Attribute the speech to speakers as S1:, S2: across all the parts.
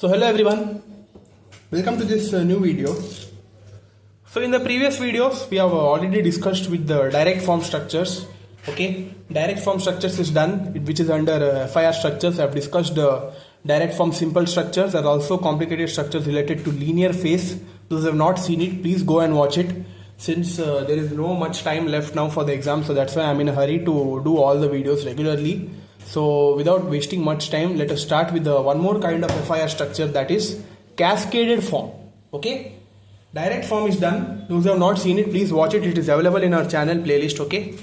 S1: So hello everyone, welcome to this new video. So in the previous videos we have already discussed with the direct form structures. Okay, direct form structures is done, which is under FIR structures. I have discussed direct form simple structures and also complicated structures related to linear phase. Those who have not seen it, please go and watch it, since there is no much time left now for the exam, so that's why I'm in a hurry to do all the videos regularly. So without wasting much time, let us start with one more kind of FIR structure, that is cascaded form. Okay, direct form is done. Those who have not seen it, please watch it. It is available in our channel playlist. Okay,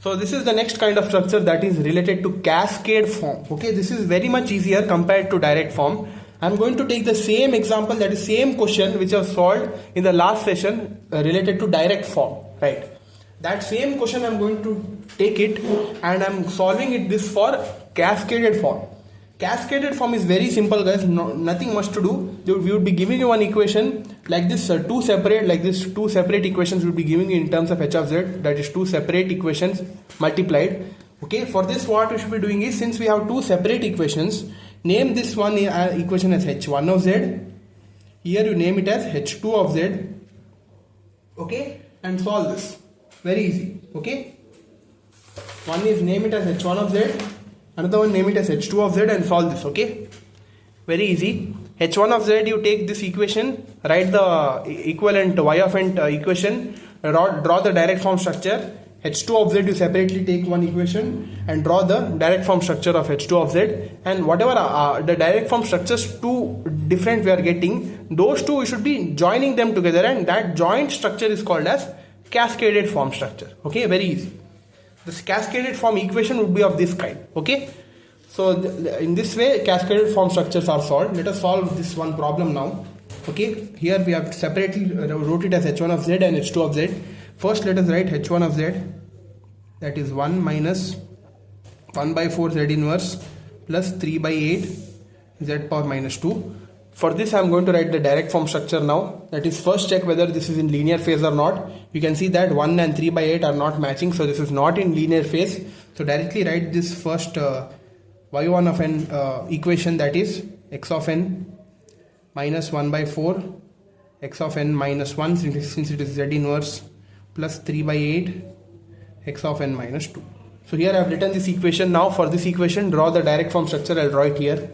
S1: so this is the next kind of structure that is related to cascade form. Okay, this is very much easier compared to direct form. I'm going to take the same example, that is same question which was solved in the last session related to direct form, right? That same question I'm going to take it and I'm solving it this for cascaded form. Cascaded form is very simple, guys. Nothing much to do. We would be giving you one equation like this, two separate equations will be giving you in terms of h of z, that is two separate equations multiplied. Okay, for this what we should be doing is, since we have two separate equations, name this one equation as h1 of z, here you name it as h2 of z. Okay, and solve this. Very easy. Okay, one is name it as h1 of z, another one name it as h2 of z, and solve this. Okay, very easy. h1 of z, you take this equation, write the equivalent y of n equation, draw the direct form structure. h2 of z, you separately take one equation and draw the direct form structure of h2 of z, and whatever the direct form structures two different we are getting, those two we should be joining them together, and that joint structure is called as cascaded form structure. Okay, very easy. This cascaded form equation would be of this kind. Okay, so in this way cascaded form structures are solved. Let us solve this one problem now. Okay, here we have separately wrote it as h1 of z and h2 of z. First let us write h1 of z, that is 1 minus 1 by 4 z inverse plus 3 by 8 z power minus 2. For this I am going to write the direct form structure now. That is, first check whether this is in linear phase or not. You can see that 1 and 3 by 8 are not matching, so this is not in linear phase. So directly write this first y1 of n equation, that is x of n minus 1 by 4 x of n minus 1, since it is z inverse, plus 3 by 8 x of n minus 2. So here I have written this equation. Now for this equation, draw the direct form structure. I'll draw it here.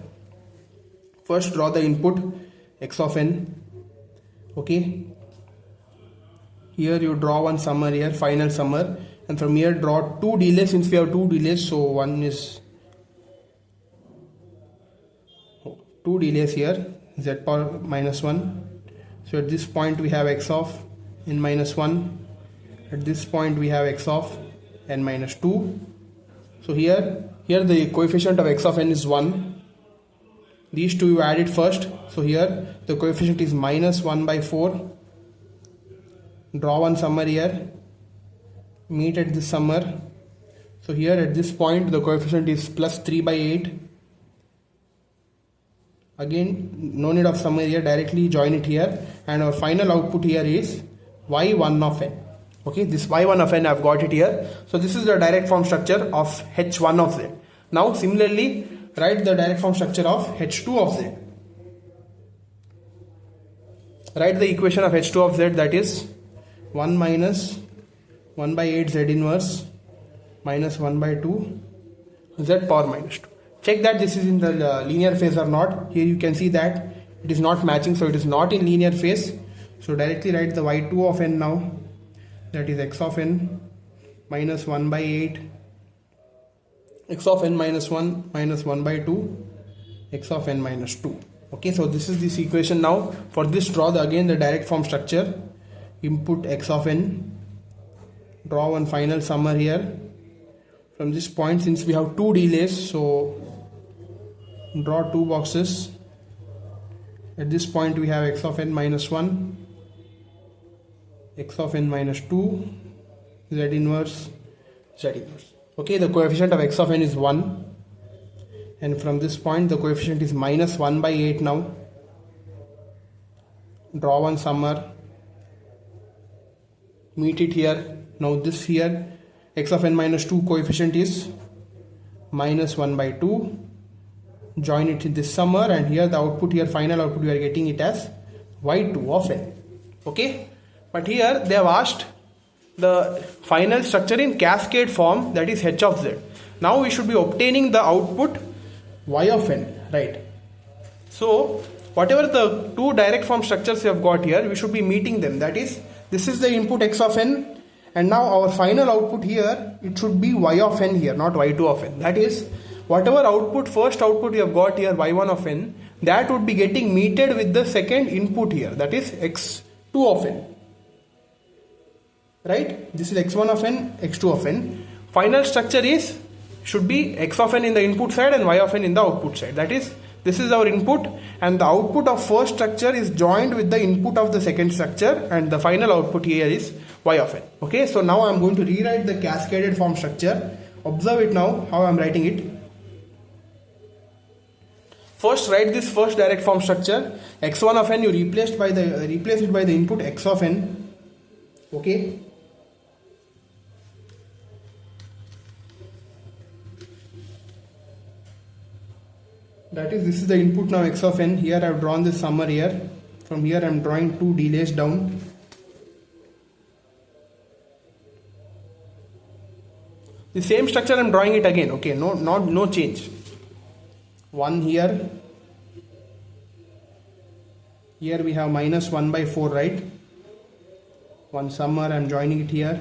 S1: First draw the input x of n. Okay, here you draw one summer here, final summer, and from here draw two delays, since we have two delays, so one is two delays here, z power minus 1. So at this point we have x of n minus 1, at this point we have x of n minus 2. So here the coefficient of x of n is 1. These two you add it first, so here the coefficient is minus 1 by 4. Draw one summer here, meet at this summer. So here at this point the coefficient is plus 3 by 8. Again, no need of summer here, directly join it here, and our final output here is y1 of n. Okay, this y1 of n I have got it here. So this is the direct form structure of h1 of z. Now similarly write the direct form structure of h2 of z. Write the equation of h2 of z, that is 1 minus 1 by 8 z inverse minus 1 by 2 z power minus 2. Check that this is in the linear phase or not. Here you can see that it is not matching, so it is not in linear phase. So directly write the y2 of n now, that is x of n minus 1 by 8 x of n minus 1 minus 1 by 2 x of n minus 2. Okay, so this is this equation. Now for this draw again the direct form structure. Input x of n, draw one final summer here. From this point, since we have two delays, so draw two boxes. At this point we have x of n minus 1, x of n minus 2, z inverse, z inverse. Okay, the coefficient of x of n is 1, and from this point the coefficient is minus 1 by 8 now. Draw one summer, meet it here. Now this here, x of n minus 2 coefficient is minus 1 by 2, join it in this summer, and here the output, here final output, we are getting it as y2 of n. Okay, but here they have asked the final structure in cascade form, that is h of z. Now we should be obtaining the output y of n, right? So whatever the two direct form structures we have got here, we should be meeting them. That is, this is the input x of n, and now our final output here, it should be y of n here, not y2 of n. That is, whatever output, first output we have got here, y1 of n, that would be getting meted with the second input here, that is x2 of n. Right? This is x1 of n, x2 of n. Final structure should be x of n in the input side and y of n in the output side. That is, this is our input, and the output of first structure is joined with the input of the second structure, and the final output here is y of n. Okay, so now I am going to rewrite the cascaded form structure. Observe it now, how I am writing it. First, write this first direct form structure. x1 of n, you replace it by the input x of n. Okay. That is, this is the input now, x of n. Here I have drawn this summer here. From here I am drawing two delays down. The same structure I am drawing it again. Okay, no change. One here. Here we have minus 1 by 4, right? One summer, I am joining it here.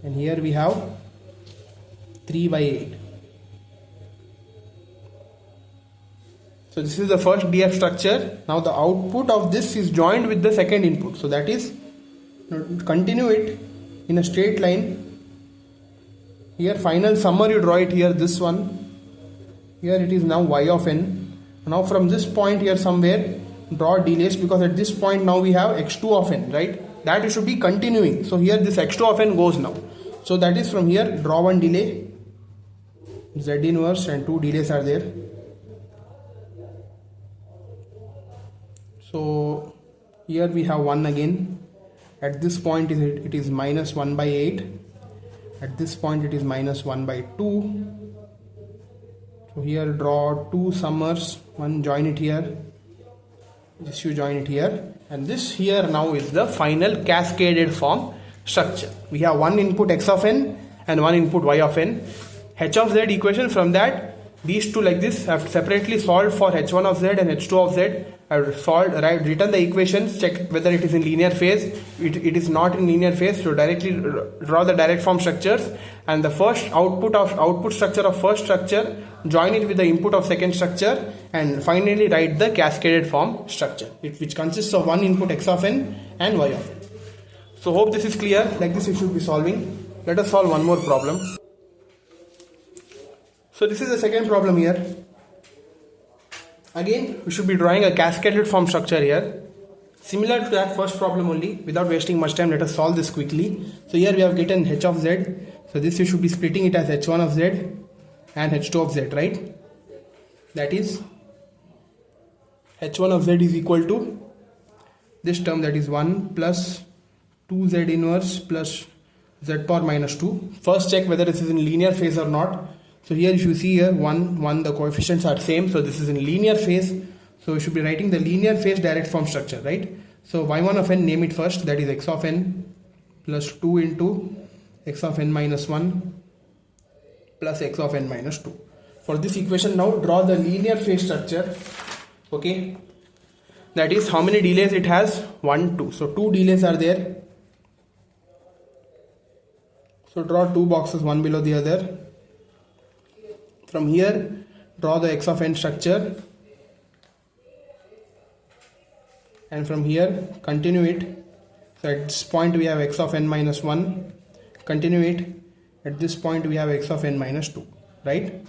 S1: And here we have 3 by 8. So this is the first DF structure. Now the output of this is joined with the second input. So that is, continue it in a straight line. Here final summer, you draw it here, this one. Here it is now y of n. Now from this point here somewhere, draw delays, because at this point now we have x2 of n, right? That should be continuing. So here this x2 of n goes now. So that is, from here draw one delay, z inverse, and two delays are there. So here we have 1 again. At this point it is minus 1 by 8. At this point it is minus 1 by 2. So here draw two summers, one join it here, this you join it here, and this here now is the final cascaded form structure. We have one input x of n and one input y of n. H of z equation, from that these two like this, I have separately solved for h1 of z and h2 of z. I have written the equations, checked whether it is in linear phase. It is not in linear phase, so directly draw the direct form structures, and the first output structure of first structure, join it with the input of second structure, and finally write the cascaded form structure, which consists of one input x of n and y of n. So hope this is clear. Like this you should be solving. Let us solve one more problem. So this is the second problem here. Again, we should be drawing a cascaded form structure here. Similar to that first problem only. Without wasting much time, let us solve this quickly. So here we have getting h of z. So this you should be splitting it as h1 of z and h2 of z, right? That is, h1 of z is equal to this term, that is 1 plus 2z inverse plus z power minus 2. First check whether this is in linear phase or not. So here if you see here 1, the coefficients are same, so this is in linear phase. So we should be writing the linear phase direct form structure, right? So y1 of n, name it first, that is x of n plus 2 into x of n minus 1 plus x of n minus 2. For this equation now draw the linear phase structure. Okay, that is, how many delays it has? 1, 2. So 2 delays are there. So draw two boxes, one below the other. From here draw the x of n structure, and from here continue it. So at this point we have x of n minus 1, continue it. At this point we have x of n minus 2, right?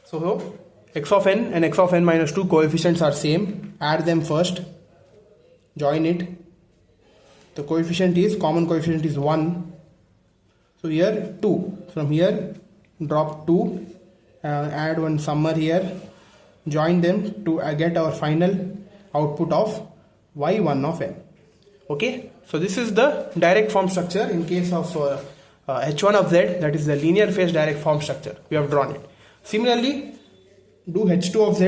S1: So x of n and x of n minus 2 coefficients are same. Add them first, join it. The common coefficient is 1. So here 2. From here drop 2, add one summer here, join them to get our final output of y1 of n. Okay, so this is the direct form structure in case of h1 of z, that is the linear phase direct form structure. We have drawn it. Similarly, do H2 of Z.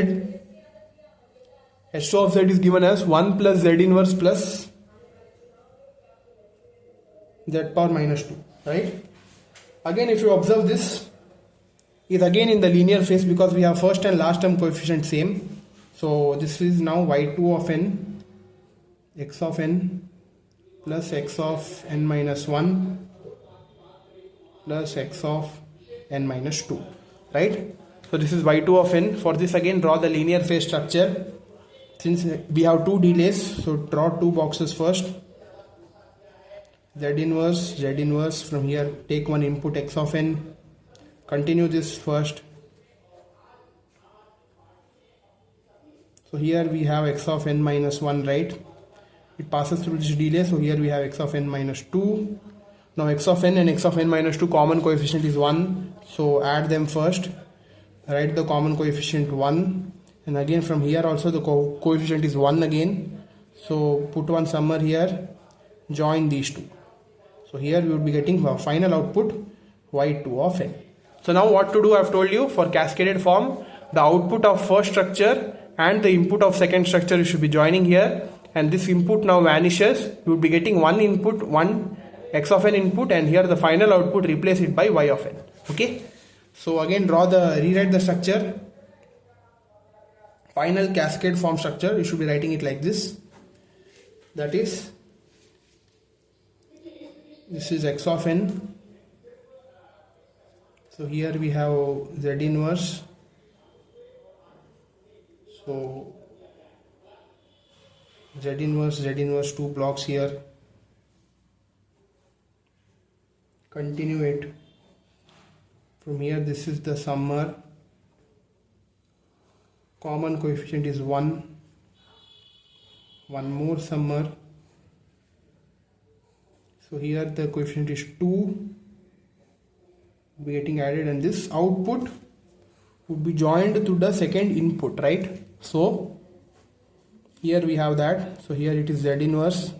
S1: H2 of Z is given as 1 plus Z inverse plus Z power minus 2, right? Again, if you observe this, is again in the linear phase because we have first and last term coefficient same. So this is now y2 of n, x of n plus x of n minus 1 plus x of n minus 2, right? So this is y2 of n. For this again draw the linear phase structure. Since we have two delays, so draw two boxes first. Z inverse, from here take one input x of n, continue this first. So here we have x of n minus 1, right? It passes through this delay, so here we have x of n minus 2. Now x of n and x of n minus 2 common coefficient is 1, so add them first. Write the common coefficient 1, and again from here also the coefficient is 1 again, so put one summer here, join these two. So here we would be getting a final output y2 of n. So now what to do, I have told you. For cascaded form, the output of first structure and the input of second structure you should be joining here, and this input now vanishes. You would be getting one input, one x of n input, and here the final output replace it by y of n. Okay, so again rewrite the structure. Final cascade form structure, you should be writing it like this. That is, this is x of n. So here we have Z inverse. So Z inverse, two blocks here. Continue it. From here this is the summer. Common coefficient is 1. One more summer. So here the coefficient is 2. Be getting added, and this output would be joined to the second input, right? So here we have that. So here it is Z inverse.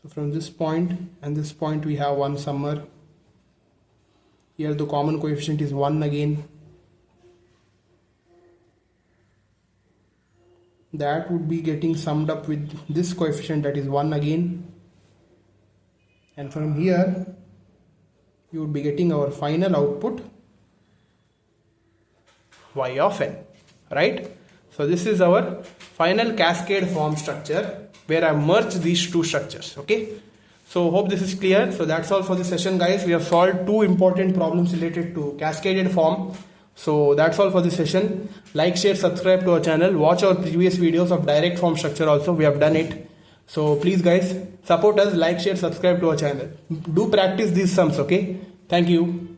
S1: So from this point and this point we have one summer. Here the common coefficient is 1 again. That would be getting summed up with this coefficient, that is 1 again. And from here you would be getting our final output y of n, right? So this is our final cascade form structure where I merged these two structures. Okay, so hope this is clear. So that's all for this session, guys. We have solved two important problems related to cascaded form. So that's all for this session. Like, share, subscribe to our channel. Watch our previous videos of direct form structure also. We have done it. So please guys, support us, like, share, subscribe to our channel. Do practice these sums, okay? Thank you.